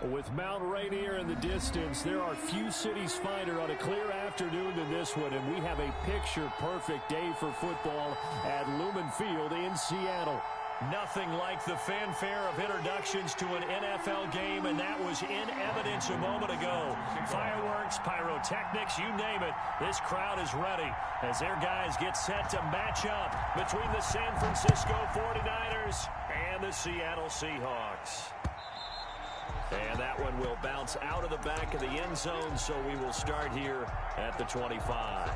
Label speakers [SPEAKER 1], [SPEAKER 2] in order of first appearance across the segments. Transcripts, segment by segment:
[SPEAKER 1] With Mount Rainier in the distance, there are few cities finer on a clear afternoon than this one, and we have a picture-perfect day for football at Lumen Field in Seattle. Nothing like the fanfare of introductions to an NFL game, and that was in evidence a moment ago. Fireworks, pyrotechnics, you name it. This crowd is ready as their guys get set to match up between the San Francisco 49ers and the Seattle Seahawks. And that one will bounce out of the back of the end zone, so we will start here at the 25.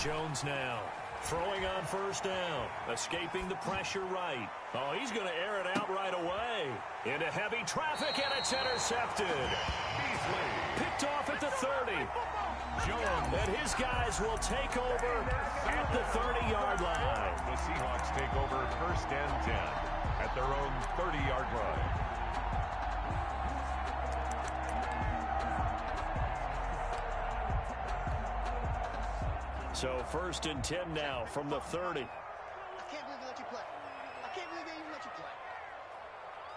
[SPEAKER 1] Jones now throwing on first down, escaping the pressure right. Oh, he's going to air it out right away. Into heavy traffic, and it's intercepted. Picked off at the 30. Jones and his guys will take over at the 30-yard line.
[SPEAKER 2] The Seahawks take over first and 10 at their own 30-yard line.
[SPEAKER 1] So first and 10 now from the 30.
[SPEAKER 3] I can't believe they let you play. I can't believe they even let you play.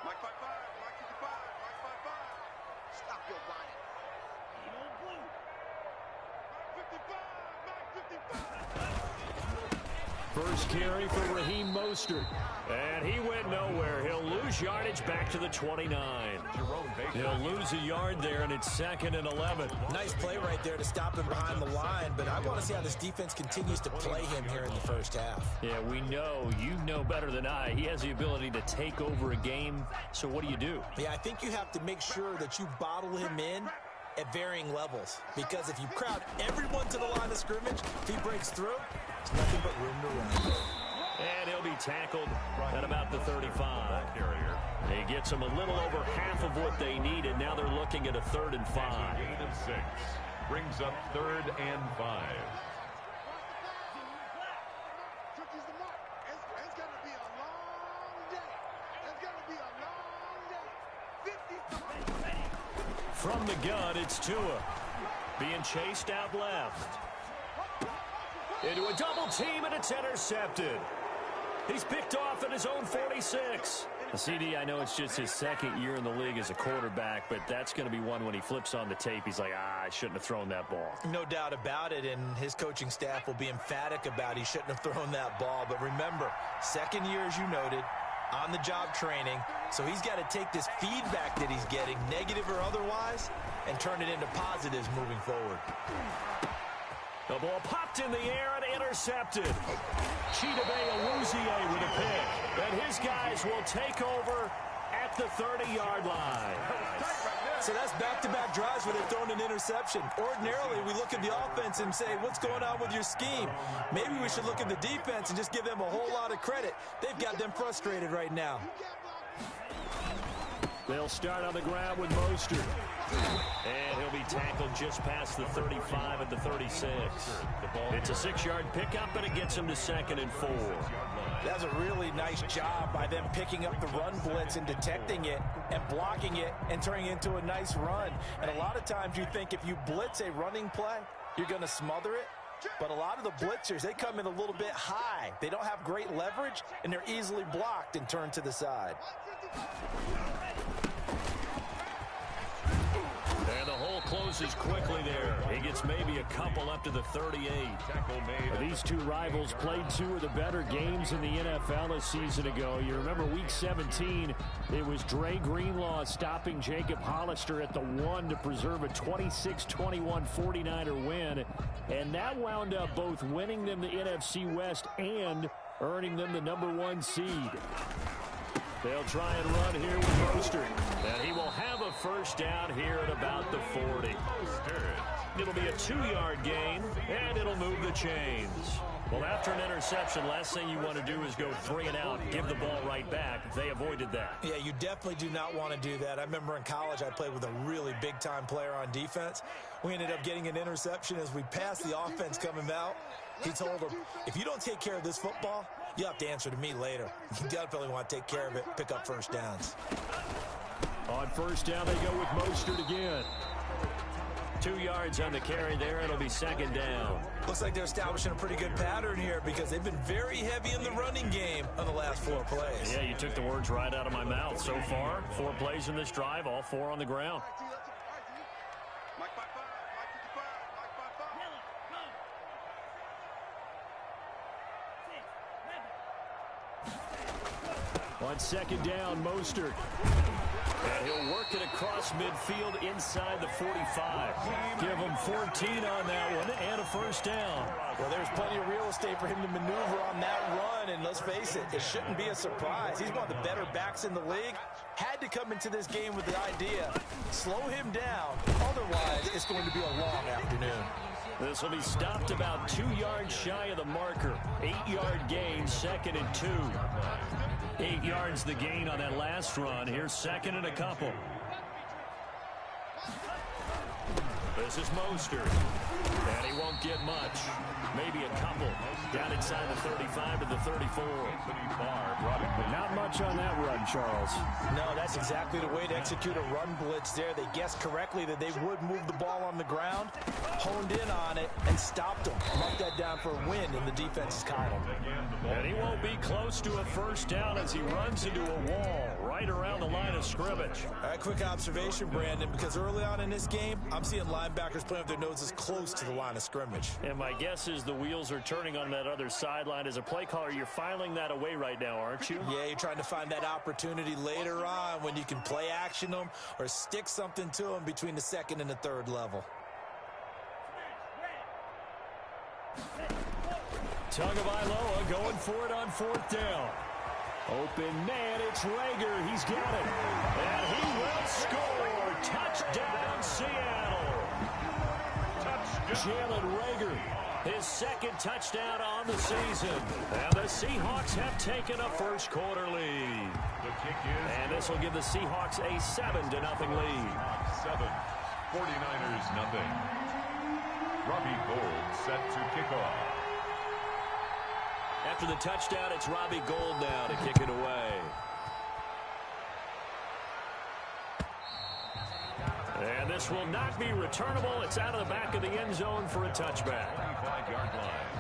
[SPEAKER 3] Mike 5-5, Mike 55, Mike 5-5. Stop your whining. Mike 55, Mike 55.
[SPEAKER 1] First carry for Raheem Mostert. And he went nowhere. He'll lose yardage back to the 29. He'll lose a yard there, and it's 2nd and 11.
[SPEAKER 4] Nice play right there to stop him behind the line, but I want to see how this defense continues to play him here in the first half.
[SPEAKER 1] Yeah, we know. You know better than I. He has the ability to take over a game, so what do?
[SPEAKER 4] Yeah, I think you have to make sure that you bottle him in at varying levels, because if you crowd everyone to the line of scrimmage, if he breaks through, there's nothing but room to run.
[SPEAKER 1] And he'll be tackled at about the 35. He gets them a little over half of what they needed. Now they're looking at a 3rd and 5.
[SPEAKER 2] Gain of 6 brings up 3rd and 5.
[SPEAKER 3] It's going to be a long day. It's going to be a long day. 50.
[SPEAKER 1] From the gun, it's Tua. Being chased out left. Into a double team, and it's intercepted. He's picked off at his own 46. CD, I know it's just his 2nd year in the league as a quarterback, but that's going to be one when he flips on the tape. He's like, I shouldn't have thrown that ball.
[SPEAKER 4] No doubt about it, and his coaching staff will be emphatic about he shouldn't have thrown that ball. But remember, 2nd year, as you noted, on-the-job training, so he's got to take this feedback that he's getting, negative or otherwise, and turn it into positives moving forward.
[SPEAKER 1] The ball popped in the air and intercepted. Chidobe Awuzie with a pick. And his guys will take over at the 30-yard line.
[SPEAKER 4] So that's back-to-back drives where they've thrown an interception. Ordinarily, we look at the offense and say, what's going on with your scheme? Maybe we should look at the defense and just give them a whole lot of credit. They've got them frustrated right now.
[SPEAKER 1] They'll start on the ground with Mostert. And he'll be tackled just past the 35 at the 36. It's a 6-yard pickup, and it gets him to 2nd and 4.
[SPEAKER 4] That's a really nice job by them picking up the run blitz and detecting it and blocking it and turning it into a nice run. And a lot of times you think if you blitz a running play, you're going to smother it. But a lot of the blitzers, they come in a little bit high. They don't have great leverage, and they're easily blocked and turned to the side.
[SPEAKER 1] And the hole closes quickly there. He gets maybe a couple up to the 38. These two rivals played 2 of the better games in the NFL a season ago. You remember week 17, it was Dre Greenlaw stopping Jacob Hollister at the 1 to preserve a 26-21 49er win. And that wound up both winning them the NFC West and earning them the #1 seed. They'll try and run here with Mostert. And he will have a first down here at about the 40. It'll be a 2-yard gain, and it'll move the chains. Well, after an interception, last thing you want to do is go 3 and out, give the ball right back. They avoided that.
[SPEAKER 4] Yeah, you definitely do not want to do that. I remember in college I played with a really big-time player on defense. We ended up getting an interception as we passed the offense coming out. He told him, if you don't take care of this football, you'll have to answer to me later. You definitely want to take care of it, pick up first downs.
[SPEAKER 1] On first down, they go with Mostert again. 2 yards on the carry there. It'll be second down.
[SPEAKER 4] Looks like they're establishing a pretty good pattern here because they've been very heavy in the running game on the last 4 plays.
[SPEAKER 1] Yeah, you took the words right out of my mouth. So far, 4 plays in this drive, all 4 on the ground. On second down, Mostert. And he'll work it across midfield inside the 45. Give him 14 on that one and a first down.
[SPEAKER 4] Well, there's plenty of real estate for him to maneuver on that run, and let's face it, it shouldn't be a surprise. He's one of the better backs in the league. Had to come into this game with the idea, slow him down, otherwise it's going to be a long afternoon.
[SPEAKER 1] This will be stopped about 2 yards shy of the marker. 8-yard gain, second and 2. 8 yards the gain on that last run. Here's second and a couple. This is Mostert. And he won't get much. Maybe a couple. Down inside the 35 to the 34. But not much on that run, Charles.
[SPEAKER 4] No, that's exactly the way to execute a run blitz there. They guessed correctly that they would move the ball on the ground, honed in on it, and stopped them. Mark that down for a win in the defense's column.
[SPEAKER 1] And he won't be close to a first down as he runs into a wall right around the line of scrimmage.
[SPEAKER 4] All right, quick observation, Brandon, because early on in this game, I'm seeing linebackers playing with their noses close to the line of scrimmage.
[SPEAKER 1] And my guess is the wheels are turning on that other sideline. As a play caller, you're filing that away right now, aren't you?
[SPEAKER 4] Yeah, you're trying to find that opportunity later on when you can play action them or stick something to them between the second and the third level.
[SPEAKER 1] Tagovailoa going for it on fourth down. Open man, it's Rager. He's got it. And he will score. Touchdown, Seattle. Jalen Rager, his second touchdown on the season. And the Seahawks have taken a first quarter lead.
[SPEAKER 2] The kick is.
[SPEAKER 1] And this will give the Seahawks a 7-0 lead.
[SPEAKER 2] 7. 49ers nothing. Robbie Gould set to kick off.
[SPEAKER 1] After the touchdown, it's Robbie Gould now to kick it away. And this will not be returnable. It's out of the back of the end zone for a touchback.
[SPEAKER 2] 25-yard line.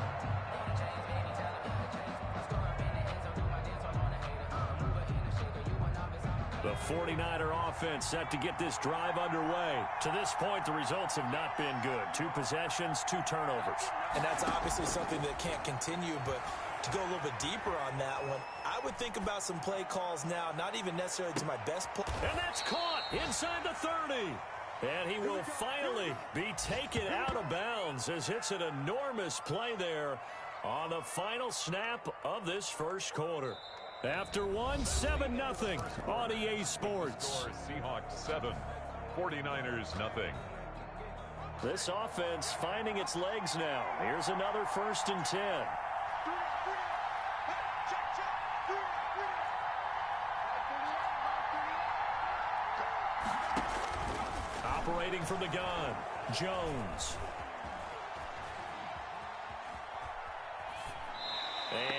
[SPEAKER 1] The 49er offense set to get this drive underway. To this point, the results have not been good. 2 possessions, 2 turnovers.
[SPEAKER 4] And that's obviously something that can't continue, but to go a little bit deeper on that one, I would think about some play calls now, not even necessarily to my best play.
[SPEAKER 1] And that's caught inside the 30. And he will finally be taken out of bounds as it's an enormous play there on the final snap of this first quarter. After one, 7-0 on EA Sports.
[SPEAKER 2] Seahawks 7, 49ers nothing.
[SPEAKER 1] This offense finding its legs now. Here's another 1st and 10. Operating from the gun, Jones.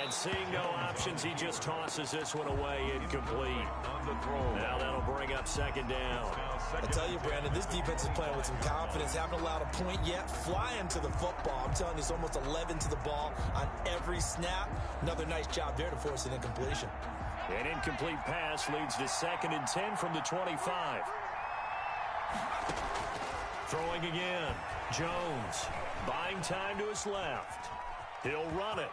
[SPEAKER 1] And seeing no options, he just tosses this one away, incomplete.
[SPEAKER 2] On the throw.
[SPEAKER 1] Now that'll bring up second down.
[SPEAKER 4] I tell you, Brandon, this defense is playing with some confidence. Haven't allowed a point yet. Flying to the football. I'm telling you, it's almost 11 to the ball on every snap. Another nice job there to force an incompletion.
[SPEAKER 1] An incomplete pass leads to 2nd and 10 from the 25. Throwing again. Jones buying time to his left. He'll run it.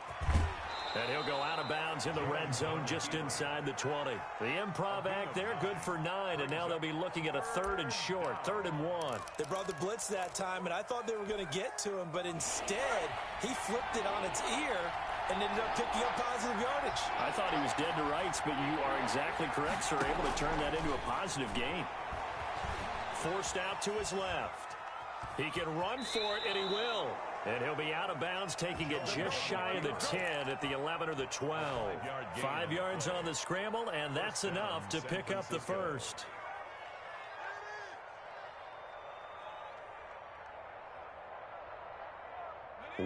[SPEAKER 1] And he'll go out of bounds in the red zone just inside the 20. The improv act there, good for 9, and now they'll be looking at a 3rd and short, 3rd and 1.
[SPEAKER 4] They brought the blitz that time, and I thought they were going to get to him, but instead, he flipped it on its ear and ended up picking up positive yardage.
[SPEAKER 1] I thought he was dead to rights, but you are exactly correct, sir. Able to turn that into a positive gain. Forced out to his left. He can run for it, and he will. And he'll be out of bounds, taking it just shy of the 10 at the 11 or the 12. 5 yards on the scramble, and that's enough to pick up the first.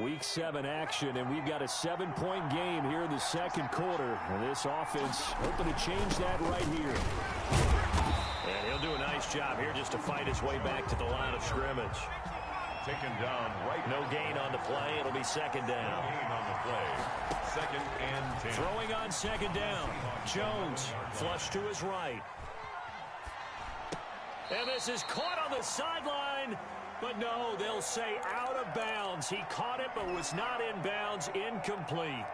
[SPEAKER 1] Week 7 action, and we've got a 7-point game here in the second quarter. And this offense hoping to change that right here. And he'll do a nice job here just to fight his way back to the line of scrimmage.
[SPEAKER 2] Taken down right.
[SPEAKER 1] No gain on the play. It'll be second down.
[SPEAKER 2] No gain on the play. Second and 10.
[SPEAKER 1] Throwing on second down. Jones flush to his right. And this is caught on the sideline. But no, they'll say out of bounds. He caught it but was not in bounds. Incomplete.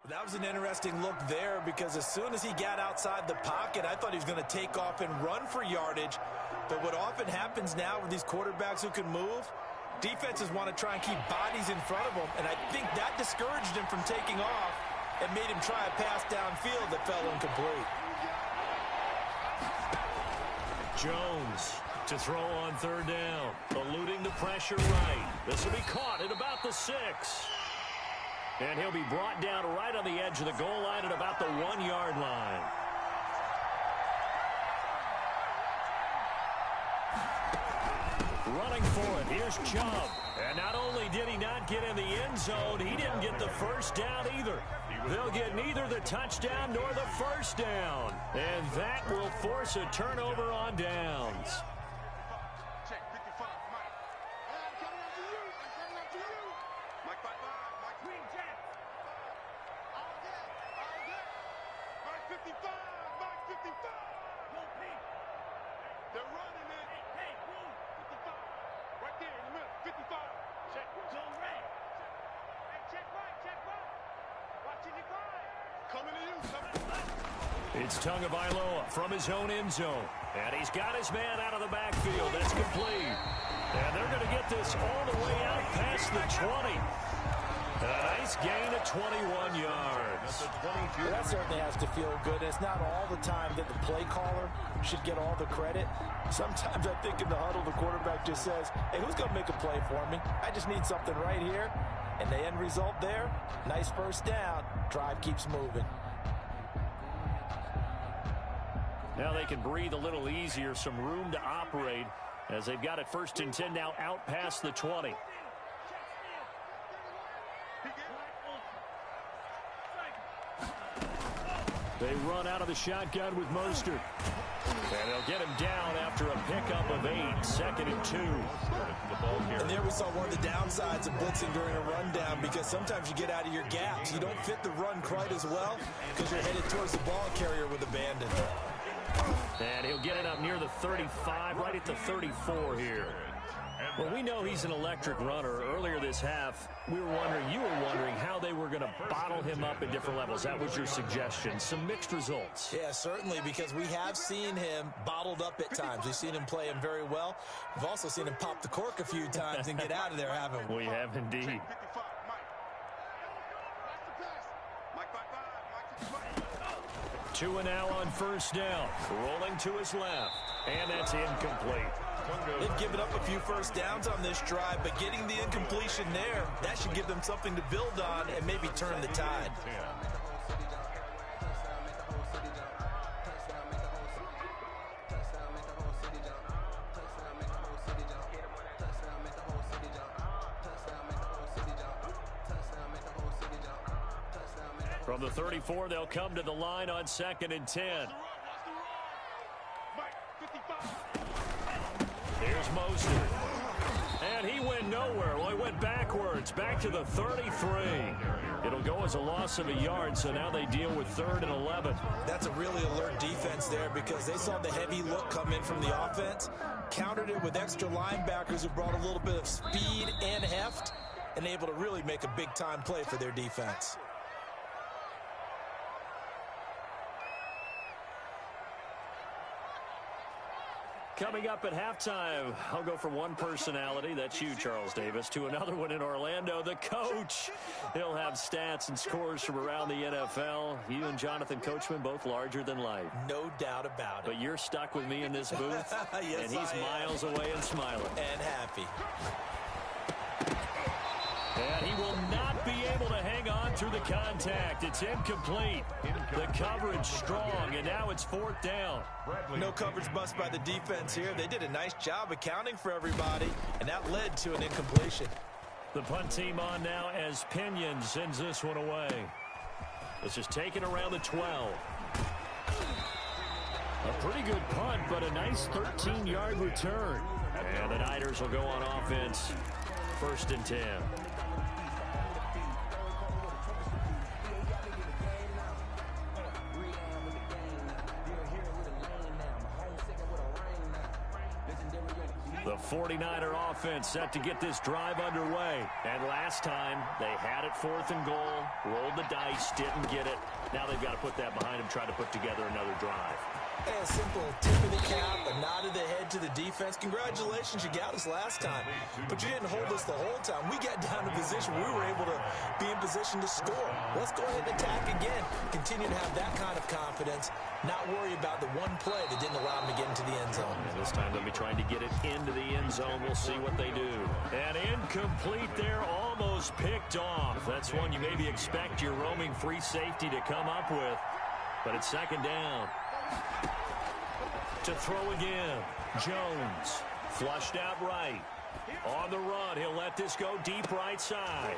[SPEAKER 4] That was an interesting look there because as soon as he got outside the pocket, I thought he was going to take off and run for yardage. But what often happens now with these quarterbacks who can move, defenses want to try and keep bodies in front of them, and I think that discouraged him from taking off and made him try a pass downfield that fell incomplete.
[SPEAKER 1] Jones to throw on third down, eluding the pressure right. This will be caught at about the 6. And he'll be brought down right on the edge of the goal line at about the 1-yard line. Running for it, here's Chubb. And not only did he not get in the end zone, he didn't get the first down either. They'll get neither the touchdown nor the first down. And that will force a turnover on downs. It's Tagovailoa from his own end zone. And he's got his man out of the backfield. That's complete. And they're going to get this all the way out past the 20. A nice gain of 21 yards.
[SPEAKER 4] Well, that certainly has to feel good. It's not all the time that the play caller should get all the credit. Sometimes I think in the huddle, the quarterback just says, hey, who's going to make a play for me? I just need something right here. And the end result there, nice first down. Drive keeps moving.
[SPEAKER 1] Now they can breathe a little easier, some room to operate as they've got it first and 10 now out past the 20. They run out of the shotgun with Mostert. And they'll get him down after a pickup of 8, second and 2.
[SPEAKER 4] And there we saw one of the downsides of blitzing during a rundown because sometimes you get out of your gaps. You don't fit the run quite as well because you're headed towards the ball carrier with abandon.
[SPEAKER 1] And he'll get it up near the 35, right at the 34 here. Well, we know he's an electric runner. Earlier this half, you were wondering how they were going to bottle him up at different levels. That was your suggestion. Some mixed results.
[SPEAKER 4] Yeah, certainly, because we have seen him bottled up at times. We've seen him play him very well. We've also seen him pop the cork a few times and get out of there, haven't we?
[SPEAKER 1] We have indeed. 2 now on first down. Rolling to his left. And that's incomplete.
[SPEAKER 4] They've given up a few first downs on this drive, but getting the incompletion there, that should give them something to build on and maybe turn the tide.
[SPEAKER 1] From the 34, they'll come to the line on second and 10. Mostert. And he went nowhere. Well, he went backwards, back to the 33. It'll go as a loss of a yard, so now they deal with 3rd and 11.
[SPEAKER 4] That's a really alert defense there because they saw the heavy look come in from the offense, countered it with extra linebackers who brought a little bit of speed and heft, and able to really make a big-time play for their defense.
[SPEAKER 1] Coming up at halftime, I'll go from one personality, that's you, Charles Davis, to another one in Orlando, the coach. He'll have stats and scores from around the NFL. You and Jonathan Coachman, both larger than life.
[SPEAKER 4] No doubt about it.
[SPEAKER 1] But you're stuck with me in this booth,
[SPEAKER 4] yes,
[SPEAKER 1] and he's miles away and smiling.
[SPEAKER 4] And happy.
[SPEAKER 1] And he will not be able to hang on through the contact. It's incomplete. The coverage strong, and now it's 4th down.
[SPEAKER 4] No coverage bust by the defense here. They did a nice job accounting for everybody, and that led to an incompletion.
[SPEAKER 1] The punt team on now as Pinion sends this one away. This is taken around the 12. A pretty good punt, but a nice 13-yard return. And the Niners will go on offense. 1st and 10. The 49er offense set to get this drive underway. And last time, they had it 4th and goal, rolled the dice, didn't get it. Now they've got to put that behind them, try to put together another drive.
[SPEAKER 4] A simple tip of the cap, a nod of the head to the defense. Congratulations, you got us last time. But you didn't hold us the whole time. We got down to position. We were able to be in position to score. Let's go ahead and attack again. Continue to have that kind of confidence. Not worry about the one play that didn't allow them to get into the end zone.
[SPEAKER 1] And this time they'll be trying to get it into the end zone. We'll see what they do. And incomplete there, almost picked off. That's one you maybe expect your roaming free safety to come up with. But it's 2nd down. To throw again. Jones flushed out right. On the run, he'll let this go deep right side.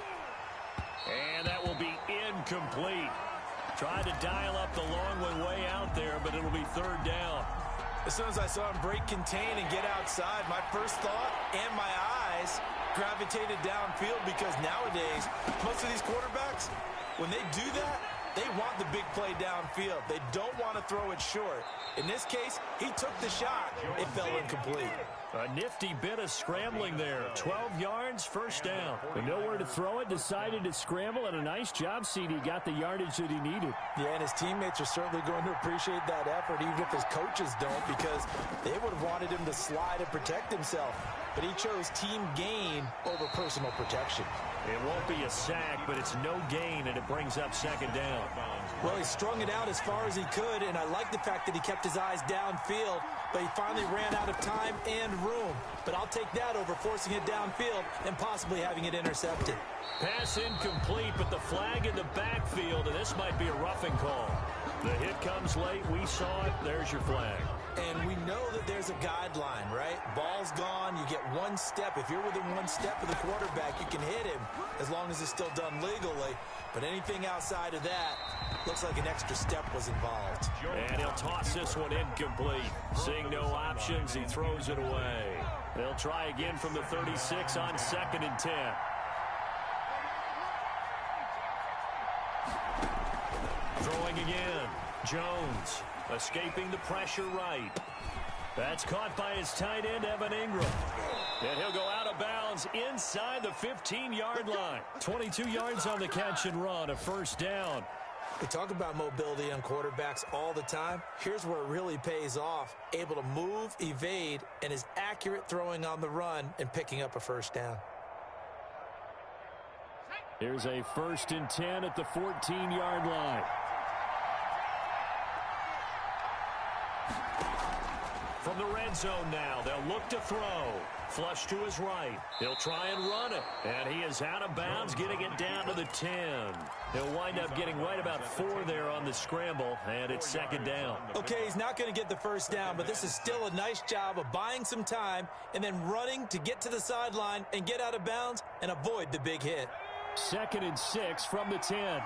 [SPEAKER 1] And that will be incomplete. Tried to dial up the long one way out there, but it'll be 3rd down.
[SPEAKER 4] As soon as I saw him break contain and get outside, my first thought and my eyes gravitated downfield because nowadays, most of these quarterbacks, when they do that, they want the big play downfield. They don't want to throw it short. In this case, he took the shot. It fell incomplete.
[SPEAKER 1] A nifty bit of scrambling there. 12 yards, 1st down.
[SPEAKER 5] With nowhere to throw it, decided to scramble, and a nice job, CD. Got the yardage that he needed.
[SPEAKER 4] Yeah, and his teammates are certainly going to appreciate that effort, even if his coaches don't, because they would have wanted him to slide and protect himself. But he chose team gain over personal protection.
[SPEAKER 1] It won't be a sack, but it's no gain, and it brings up 2nd down.
[SPEAKER 4] Well, he strung it out as far as he could, and I like the fact that he kept his eyes downfield, but he finally ran out of time and room. But I'll take that over forcing it downfield and possibly having it intercepted.
[SPEAKER 1] Pass incomplete, but the flag in the backfield, and this might be a roughing call. The hit comes late. We saw it. There's your flag.
[SPEAKER 4] And we know that there's a guideline, right? Ball's gone. You get one step. If you're within one step of the quarterback, you can hit him as long as it's still done legally. But anything outside of that, looks like an extra step was involved.
[SPEAKER 1] And he'll toss this one incomplete. Seeing no options, he throws it away. They'll try again from the 36 on 2nd and 10. Throwing again. Jones escaping the pressure right. That's caught by his tight end, Evan Ingram. And he'll go out of bounds inside the 15-yard line. 22 yards on the catch and run, a 1st down.
[SPEAKER 4] We talk about mobility on quarterbacks all the time. Here's where it really pays off. Able to move, evade, and is accurate throwing on the run and picking up a 1st down.
[SPEAKER 5] Here's a 1st and 10 at the 14-yard line.
[SPEAKER 1] From the red zone now, they'll look to throw. Flush to his right. He'll try and run it. And he is out of bounds, getting it down to the 10. He'll wind up getting right about 4 there on the scramble, and it's 2nd down.
[SPEAKER 4] Okay, he's not going to get the 1st down, but this is still a nice job of buying some time and then running to get to the sideline and get out of bounds and avoid the big hit.
[SPEAKER 5] 2nd and 6 from the 10.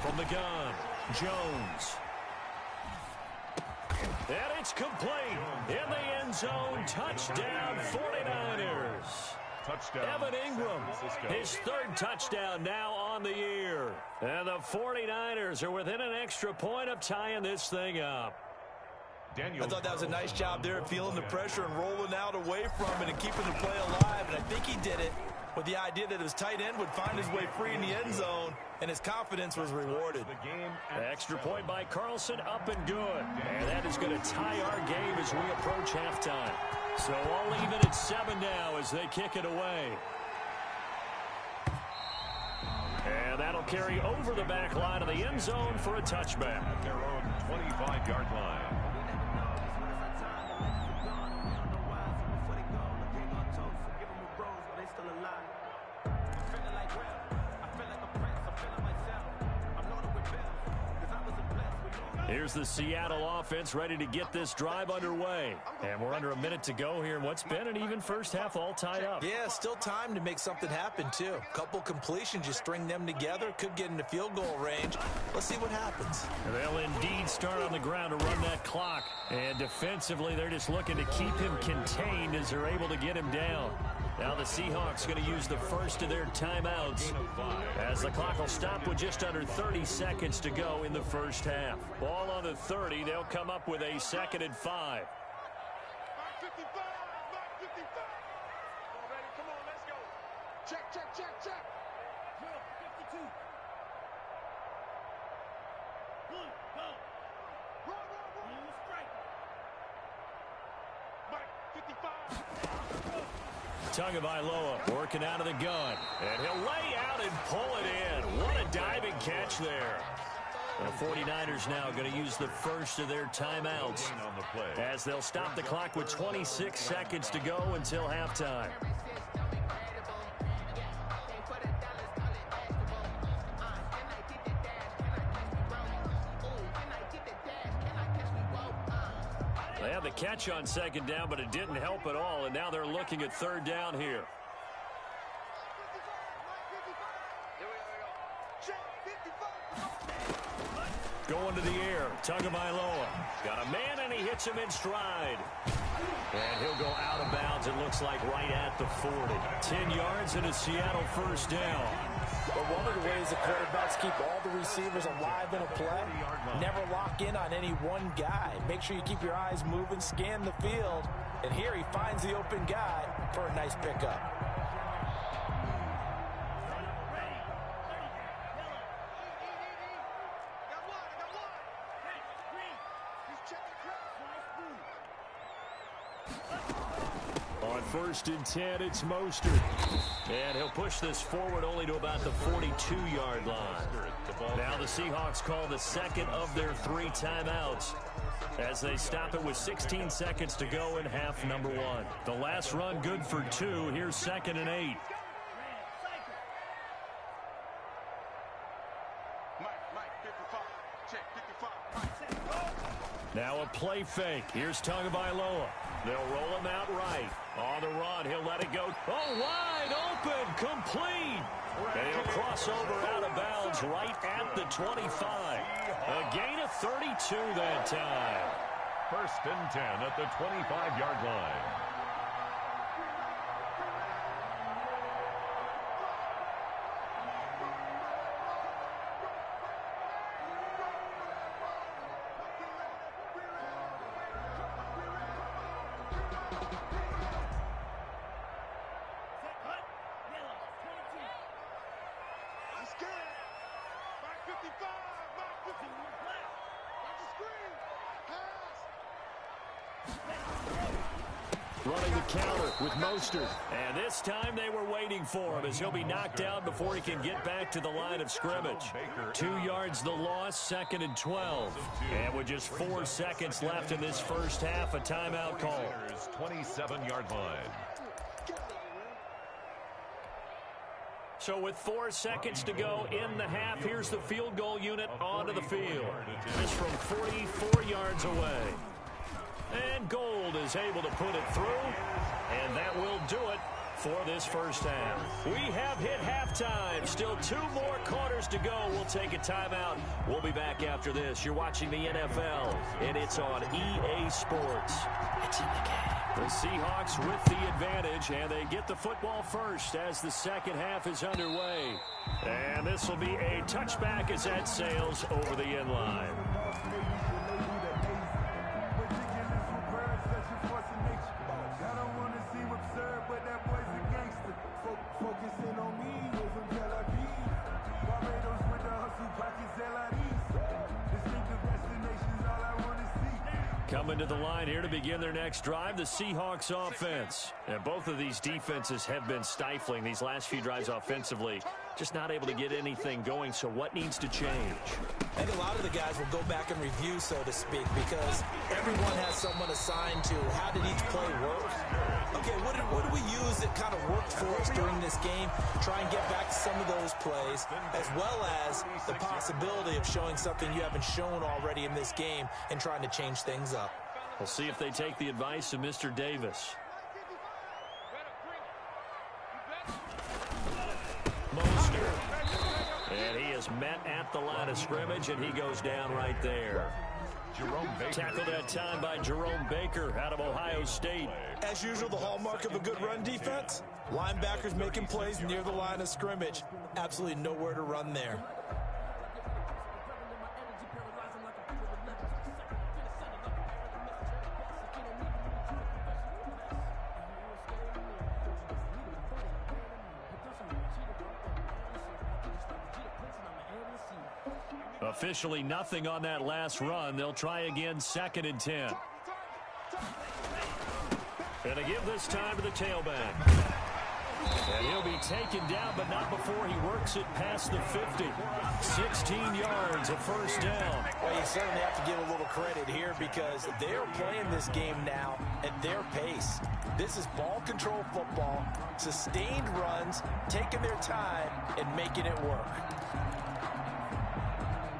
[SPEAKER 1] From the gun, Jones And it's complete. In the end zone, touchdown 49ers.
[SPEAKER 2] Touchdown.
[SPEAKER 1] Evan Ingram, his third touchdown now on the year. And the 49ers are within an extra point of tying this thing up.
[SPEAKER 4] I thought that was a nice job there of feeling the pressure and rolling out away from it and keeping the play alive. And I think he did it with the idea that his tight end would find his way free in the end zone, and his confidence was rewarded.
[SPEAKER 1] Extra point by Carlson, up and good. And that is going to tie our game as we approach halftime. So all even at 7 now as they kick it away. And that'll carry over the back line of the end zone for a touchback.
[SPEAKER 2] At their own 25-yard line.
[SPEAKER 1] Here's the Seattle offense ready to get this drive underway. And we're under a minute to go here in what's been an even first half, all tied up.
[SPEAKER 4] Yeah, still time to make something happen, too. Couple completions, you string them together, could get into field goal range. Let's see what happens.
[SPEAKER 1] They'll indeed start on the ground to run that clock. And defensively, they're just looking to keep him contained as they're able to get him down. Now the Seahawks going to use the first of their timeouts as the clock will stop with just under 30 seconds to go in the first half. Ball on the 30. They'll come up with a 2nd and 5.
[SPEAKER 3] 55, 55. Come on, baby. Come on, let's go. Check, check, check, check. 52. Good, go. Roll. Strike. Mike, 55.
[SPEAKER 1] Tagovailoa working out of the gun. And he'll lay out and pull it in. What a diving catch there. The 49ers now going to use the first of their timeouts as they'll stop the clock with 26 seconds to go until halftime. They had the catch on 2nd down, but it didn't help at all, and now they're looking at 3rd down here. Going to the air, Tagovailoa. Got a man, and he hits him in stride. And he'll go out of bounds, it looks like, right at the 40. 10 yards and a Seattle first down.
[SPEAKER 4] But one of the ways the quarterbacks keep all the receivers alive in a play, never lock in on any one guy. Make sure you keep your eyes moving, scan the field. And here he finds the open guy for a nice pickup.
[SPEAKER 1] On 1st and 10, it's Mostert. And he'll push this forward only to about the 42-yard line. Now the Seahawks call the 2nd of their 3 timeouts as they stop it with 16 seconds to go in half number 1. The last run good for 2. Here's 2nd and 8. Now a play fake. Here's Tagovailoa. They'll roll him out right. On the run, he'll let it go. Oh, wide open, complete. And he'll cross over out of bounds right at the 25. A gain of 32 that time.
[SPEAKER 2] 1st and 10 at the 25-yard line.
[SPEAKER 1] Running the counter with Mostert. And this time they were waiting for him as he'll be knocked down before he can get back to the line of scrimmage. 2 yards the loss, 2nd and 12. And with just 4 seconds left in this first half, a timeout call.
[SPEAKER 2] 27-yard line.
[SPEAKER 1] So with 4 seconds to go in the half, here's the field goal unit onto the field. It's from 44 yards away. And Gold is able to put it through, and that will do it. for this first half. We have hit halftime. Still 2 more quarters to go. We'll take a timeout. We'll be back after this. You're watching the NFL, and it's on EA Sports. It's in the game. The Seahawks with the advantage, and they get the football first as the second half is underway. And this will be a touchback as that sails over the end line. Coming to the line here to begin their next drive, the Seahawks offense. And both of these defenses have been stifling these last few drives offensively. Just not able to get anything going, so what needs to change?
[SPEAKER 4] I think a lot of the guys will go back and review, so to speak, because everyone has someone assigned to how did each play work. Okay, what do we use that kind of worked for us during this game? Try and get back to some of those plays, as well as the possibility of showing something you haven't shown already in this game and trying to change things up.
[SPEAKER 1] We'll see if they take the advice of Mr. Davis. And he is met at the line of scrimmage, and he goes down right there.
[SPEAKER 2] Jerome Baker.
[SPEAKER 1] Tackled that time by Jerome Baker out of Ohio State.
[SPEAKER 4] As usual, the hallmark of a good run defense, linebackers making plays near the line of scrimmage. Absolutely nowhere to run there.
[SPEAKER 1] Officially nothing on that last run. They'll try again, 2nd and 10. And they give this time to the tailback. And he'll be taken down, but not before he works it past the 50. 16 yards, a first down.
[SPEAKER 4] Well, you certainly have to give a little credit here because they're playing this game now at their pace. This is ball control football, sustained runs, taking their time, and making it work.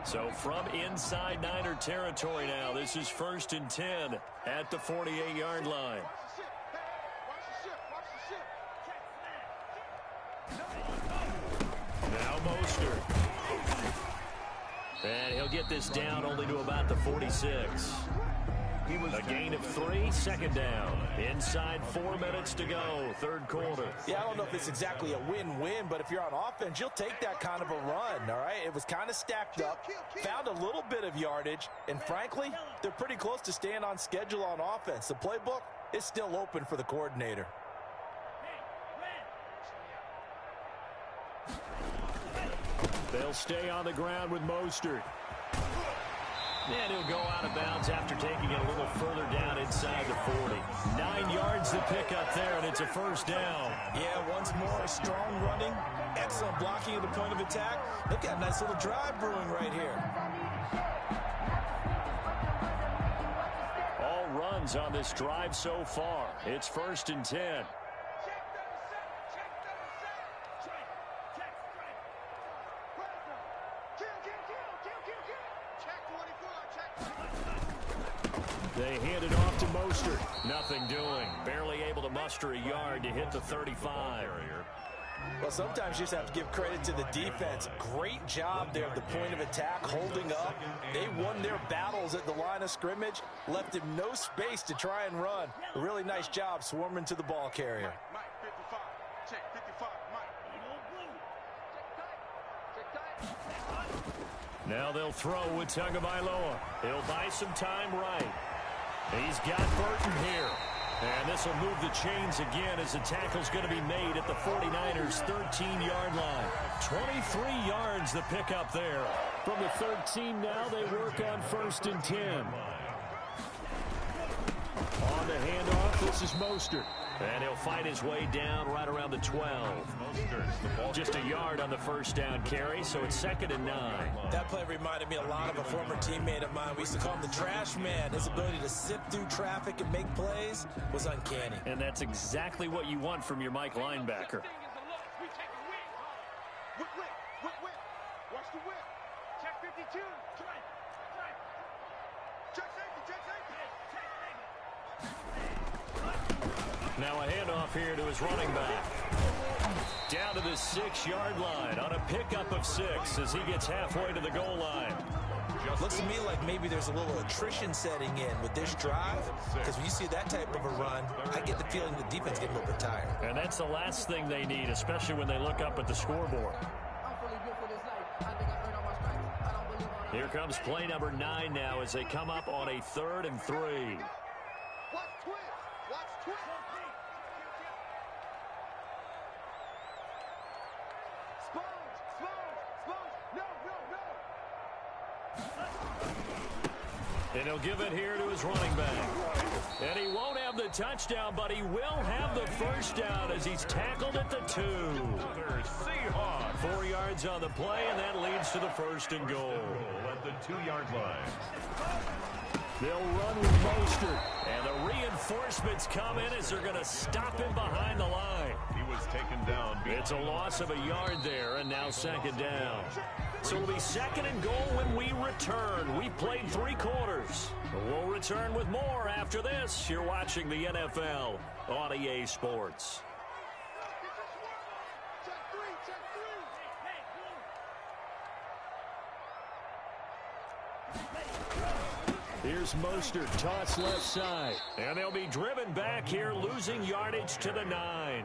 [SPEAKER 1] So from inside Niner territory now, this is 1st and 10 at the 48-yard line. Now Mostert. And he'll get this down only to about the 46. A gain of 3, 2nd down. Inside 4 minutes to go, 3rd quarter.
[SPEAKER 4] Yeah, I don't know if it's exactly a win-win, but if you're on offense, you'll take that kind of a run, all right? It was kind of stacked up, found a little bit of yardage, and frankly, they're pretty close to staying on schedule on offense. The playbook is still open for the coordinator.
[SPEAKER 1] They'll stay on the ground with Mostert. And he'll go out of bounds after taking it a little further down inside the 40. 9 yards to pick up there, and it's a first down.
[SPEAKER 4] Yeah, once more, strong running, excellent blocking at the point of attack. They've got a nice little drive brewing right here.
[SPEAKER 1] All runs on this drive so far. It's 1st and 10. They hand it off to Mostert. Nothing doing. Barely able to muster a yard to hit the 35.
[SPEAKER 4] Well, sometimes you just have to give credit to the defense. Great job there at the point of attack, holding up. They won their battles at the line of scrimmage, left him no space to try and run. A really nice job swarming to the ball carrier.
[SPEAKER 3] Mike, 55. Check 55. Mike.
[SPEAKER 1] Now they'll throw with Tagovailoa. He'll buy some time right. He's got Burton here. And this will move the chains again as the tackle's going to be made at the 49ers' 13-yard line. 23 yards the pickup there. From the 13 now, they work on 1st and 10. On the handoff, this is Mostert. And he'll fight his way down right around the 12. Just a yard on the first down carry, so it's 2nd and 9.
[SPEAKER 4] That play reminded me a lot of a former teammate of mine. We used to call him the trash man. His ability to sift through traffic and make plays was uncanny.
[SPEAKER 1] And that's exactly what you want from your Mike linebacker.
[SPEAKER 3] Watch the whip. Check 52. Check safety. Check safety.
[SPEAKER 1] Now a handoff here to his running back. Down to the 6-yard line on a pickup of 6 as he gets halfway to the goal line.
[SPEAKER 4] Looks to me like maybe there's a little attrition setting in with this drive, because when you see that type of a run, I get the feeling the defense getting a little bit tired.
[SPEAKER 1] And that's the last thing they need, especially when they look up at the scoreboard. Here comes play number 9 now as they come up on a 3rd and 3.
[SPEAKER 3] Watch twist. Watch twist.
[SPEAKER 1] And he'll give it here to his running back. And he won't have the touchdown, but he will have the first down as he's tackled at the 2.
[SPEAKER 2] Seahawks.
[SPEAKER 1] 4 yards on the play, and that leads to the 1st and goal.
[SPEAKER 2] At the 2-yard line.
[SPEAKER 1] They'll run with Mostert. And the reinforcements come in as they're going to stop him behind the line.
[SPEAKER 2] He was taken down.
[SPEAKER 1] It's a loss of a yard there, and now 2nd down. So it'll be 2nd and goal when we return. We played 3 quarters. We'll return with more after this. You're watching the NFL on EA Sports. Here's Mostert, toss left side. And they'll be driven back here, losing yardage to the 9.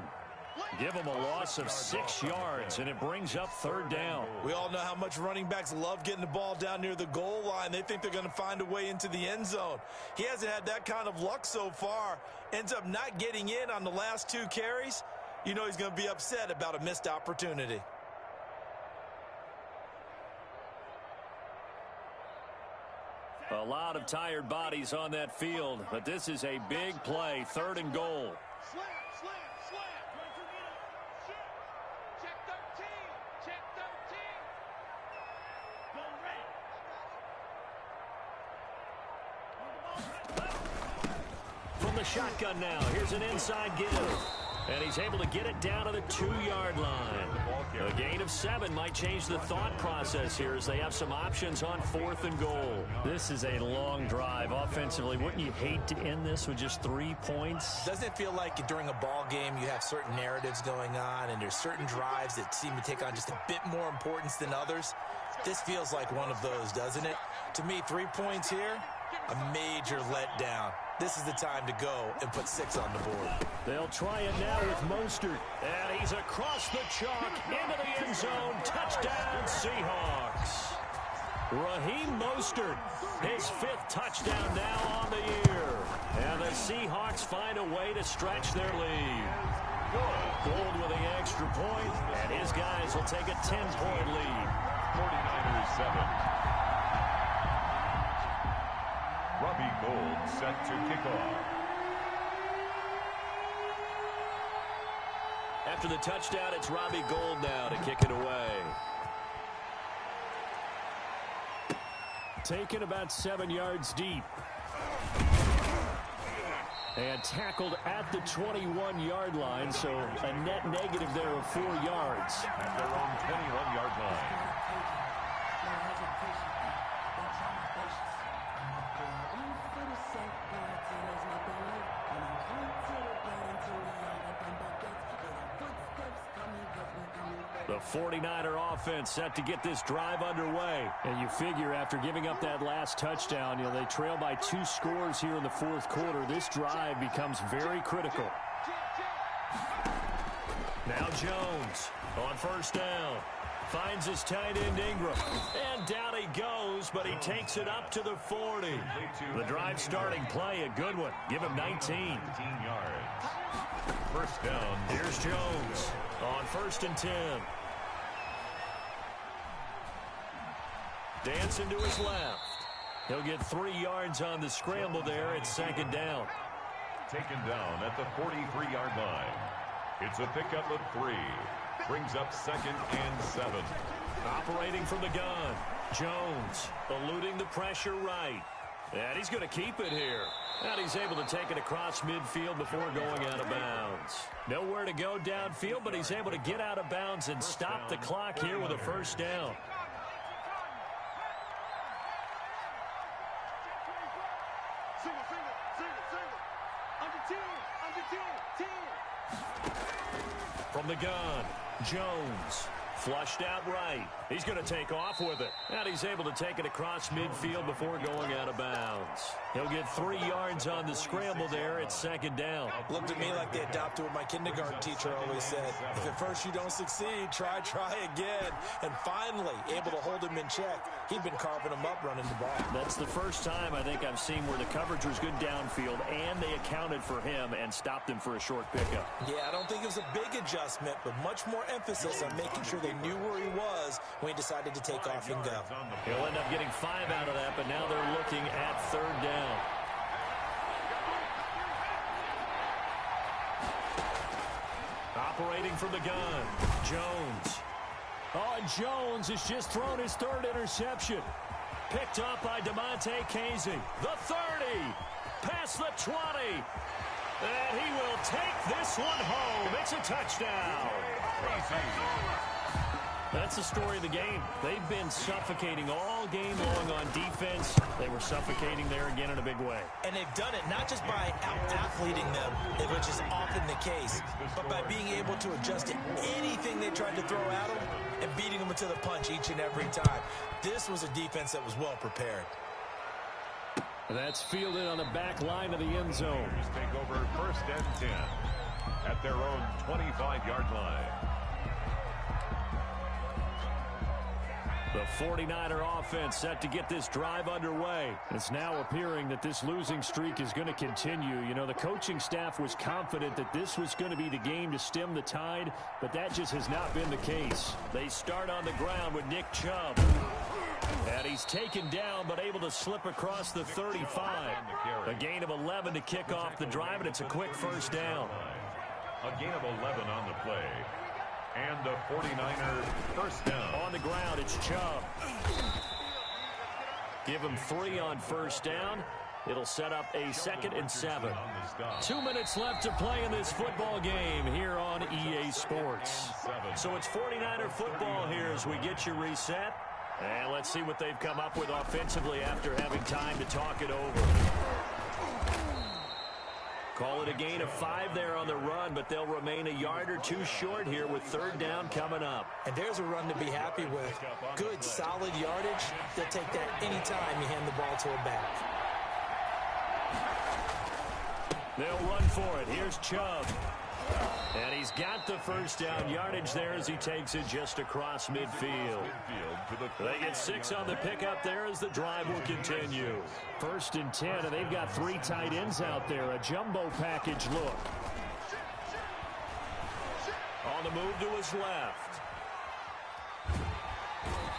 [SPEAKER 1] Give them a loss of 6 yards, and it brings up 3rd down.
[SPEAKER 4] We all know how much running backs love getting the ball down near the goal line. They think they're going to find a way into the end zone. He hasn't had that kind of luck so far. Ends up not getting in on the last 2 carries. You know he's going to be upset about a missed opportunity.
[SPEAKER 1] A lot of tired bodies on that field, but this is a big play, 3rd and goal.
[SPEAKER 3] Slam. Check 13. Check 13.
[SPEAKER 1] From the shotgun now, here's an inside give. And he's able to get it down to the 2-yard line. A gain of 7 might change the thought process here as they have some options on 4th and goal. This is a long drive offensively. Wouldn't you hate to end this with just 3 points?
[SPEAKER 4] Doesn't it feel like during a ball game you have certain narratives going on and there's certain drives that seem to take on just a bit more importance than others? This feels like one of those, doesn't it? To me, 3 points here, a major letdown. This is the time to go and put 6 on the board.
[SPEAKER 1] They'll try it now with Mostert. And he's across the chalk into the end zone. Touchdown, Seahawks. Raheem Mostert, his 5th touchdown now on the year. And the Seahawks find a way to stretch their lead. Gold with the extra point, and his guys will take a 10-point lead.
[SPEAKER 2] 49ers 7. Robbie Gould set to kick off.
[SPEAKER 1] After the touchdown, it's Robbie Gould now to kick it away. Taken about 7 yards deep. And tackled at the 21-yard line, so a net negative there of 4 yards.
[SPEAKER 2] At their own 21-yard line.
[SPEAKER 1] The 49er offense set to get this drive underway. And you figure after giving up that last touchdown, they trail by 2 scores here in the 4th quarter. This drive becomes very critical. Now Jones on 1st down. Finds his tight end Ingram. And down he goes, but he takes it up to the 40. The drive starting play, a good one. Give him 19.
[SPEAKER 2] 19 yards. 1st down.
[SPEAKER 1] Here's Jones on 1st and 10. Dancing to his left. He'll get 3 yards on the scramble there. It's 2nd down.
[SPEAKER 2] Taken down at the 43-yard line. It's a pickup of 3. Brings up 2nd and 7.
[SPEAKER 1] Operating from the gun. Jones eluding the pressure right. And he's going to keep it here. And he's able to take it across midfield before going out of bounds. Nowhere to go downfield, but he's able to get out of bounds and stop the clock here with a 1st down.
[SPEAKER 3] Single. Under 10.
[SPEAKER 1] From the gun, Jones. Flushed out right. He's going to take off with it. And he's able to take it across midfield before going out of bounds. He'll get 3 yards on the scramble there. It's second down.
[SPEAKER 4] Looked at me like they adopted what my kindergarten teacher always said. If at first you don't succeed, try again. And finally, able to hold him in check. He'd been carving him up running the ball.
[SPEAKER 1] That's the first time I think I've seen where the coverage was good downfield, and they accounted for him and stopped him for a short pickup.
[SPEAKER 4] Yeah, I don't think it was a big adjustment, but much more emphasis on making sure they knew where he was when he decided to take off and go.
[SPEAKER 1] He'll end up getting 5 out of that, but now they're looking at third down. Operating from the gun, Jones. Oh, and Jones has just thrown his 3rd interception. Picked up by DeMonte Casey. The 30, past the 20. And he will take this one home. It's a touchdown. That's the story of the game. They've been suffocating all game long on defense. They were suffocating there again in a big way.
[SPEAKER 4] And they've done it not just by out-athleting them, which is often the case, but by being able to adjust to anything they tried to throw at them and beating them to the punch each and every time. This was a defense that was well prepared.
[SPEAKER 1] That's fielded on the back line of the end zone.
[SPEAKER 2] Take over 1st and 10 at their own 25-yard line.
[SPEAKER 1] The 49er offense set to get this drive underway. It's now appearing that this losing streak is going to continue. You know, the coaching staff was confident that this was going to be the game to stem the tide, but that just has not been the case. They start on the ground with Nick Chubb. And he's taken down, but able to slip across the 35. A gain of 11 to kick off the drive, and it's a quick first down.
[SPEAKER 2] A gain of 11 on the play. And the 49ers first down.
[SPEAKER 1] On the ground, it's Chubb. Give him 3 on first down. It'll set up a 2nd and 7. 2 minutes left to play in this football game here on EA Sports. So it's 49er football here as we get you reset. And let's see what they've come up with offensively after having time to talk it over. Call it a gain of 5 there on the run, but they'll remain a yard or 2 short here with third down coming up.
[SPEAKER 4] And there's a run to be happy with. Good, solid yardage. They'll take that anytime you hand the ball to a back.
[SPEAKER 1] They'll run for it. Here's Chubb. And he's got the first down yardage there as he takes it just across midfield. They get 6 on the pickup there as the drive will continue. 1st and 10, and they've got 3 tight ends out there. A jumbo package look. On the move to his left.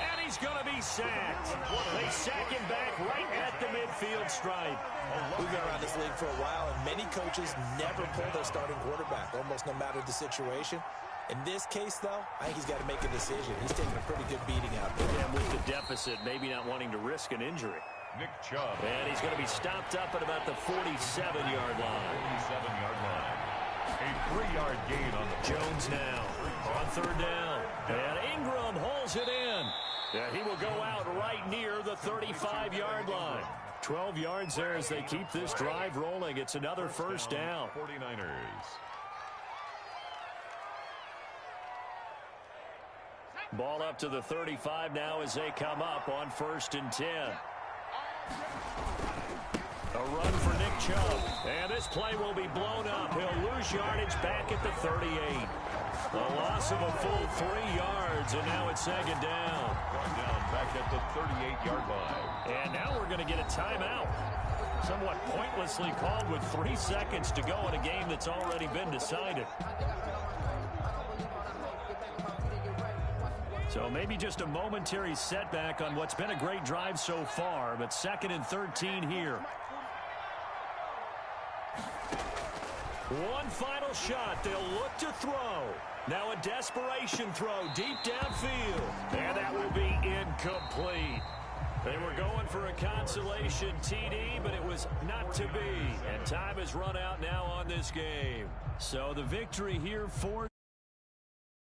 [SPEAKER 1] And he's going to be sacked. They sack him back right at the midfield stripe.
[SPEAKER 4] We've been around this league for a while, and many coaches never pull their starting quarterback, almost no matter the situation. In this case, though, I think he's got to make a decision. He's taking a pretty good beating out there.
[SPEAKER 1] And with the deficit, maybe not wanting to risk an injury.
[SPEAKER 2] Nick Chubb.
[SPEAKER 1] And he's going to be stopped up at about the 47-yard line.
[SPEAKER 2] 47-yard line. A 3-yard gain on the
[SPEAKER 1] Jones now on third down. And Ingram holds it in. Yeah, he will go out right near the 35-yard line. 12 yards there as they keep this drive rolling. It's another first down.
[SPEAKER 2] 49ers.
[SPEAKER 1] Ball up to the 35 now as they come up on 1st and 10. A run for Nick Chubb. And this play will be blown up. He'll lose yardage back at the 38. A loss of a full 3 yards, and now it's 2nd down.
[SPEAKER 2] Back at the 38-yard line.
[SPEAKER 1] And now we're going to get a timeout. Somewhat pointlessly called with 3 seconds to go in a game that's already been decided. So maybe just a momentary setback on what's been a great drive so far, but 2nd and 13 here. One final shot. They'll look to throw. Now a desperation throw deep downfield. And that will be incomplete. They were going for a consolation TD, but it was not to be. And time has run out now on this game. So the victory here for